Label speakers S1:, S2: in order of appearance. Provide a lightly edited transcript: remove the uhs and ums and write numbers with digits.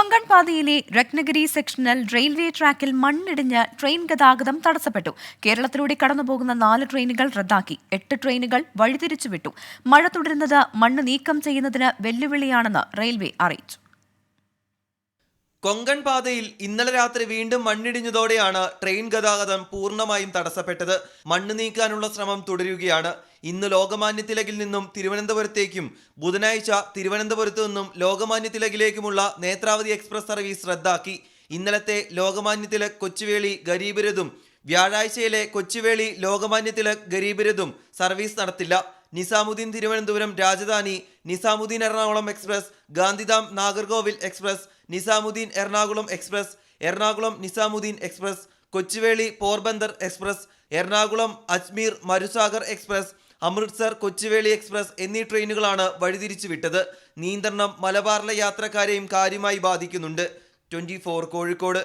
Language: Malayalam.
S1: കൊങ്കൺ പാതയിലെ രത്നഗിരി സെക്ഷനിൽ റെയിൽവേ ട്രാക്കിൽ മണ്ണിടിഞ്ഞ് ട്രെയിൻ ഗതാഗതം തടസ്സപ്പെട്ടു. കേരളത്തിലൂടെ കടന്നുപോകുന്ന 4 ട്രെയിനുകൾ റദ്ദാക്കി. 8 ട്രെയിനുകൾ വഴിതിരിച്ചുവിട്ടു. മഴ തുടരുന്നത് മണ്ണ് നീക്കം ചെയ്യുന്നതിന് വെല്ലുവിളിയാണെന്ന് റെയിൽവേ അറിയിച്ചു.
S2: കൊങ്കൺ പാതയിൽ ഇന്നലെ രാത്രി വീണ്ടും മണ്ണിടിഞ്ഞതോടെയാണ് ട്രെയിൻ ഗതാഗതം പൂർണ്ണമായും തടസ്സപ്പെട്ടത്. മണ്ണ് നീക്കാനുള്ള ശ്രമം തുടരുകയാണ്. ഇന്ന് ലോകമാന്യ തിലകിൽ നിന്നും തിരുവനന്തപുരത്തേക്കും ബുധനാഴ്ച തിരുവനന്തപുരത്തു നിന്നും ലോകമാന്യ തിലകിലേക്കുമുള്ള നേത്രാവതി എക്സ്പ്രസ് സർവീസ് റദ്ദാക്കി. ഇന്നലത്തെ ലോകമാന്യ തിലക് കൊച്ചുവേളി ഗരീബ് രഥും വ്യാഴാഴ്ചയിലെ കൊച്ചുവേളി ലോകമാന്യ തിലക് ഗരീബ് രഥും സർവീസ് നടത്തില്ല. Nizamuddin Thiruvananthapuram Rajdhani, Nizamuddin Ernakulam express, Gandhidham Nagercoil express, Nizamuddin Ernakulam express, Ernakulam Nizamuddin express, Kochuveli Porbandar express, Ernakulam Ajmer Marusagar express, Amritsar Kochuveli express എന്നീ ട്രെയിനുകളാണ് വഴിതിരിച്ചു വിട്ടത്. നിയന്ത്രണം മലബാറിലെ യാത്രക്കാരെയും കാര്യമായി ബാധിക്കുന്നുണ്ട്. 24 കോഴിക്കോട്.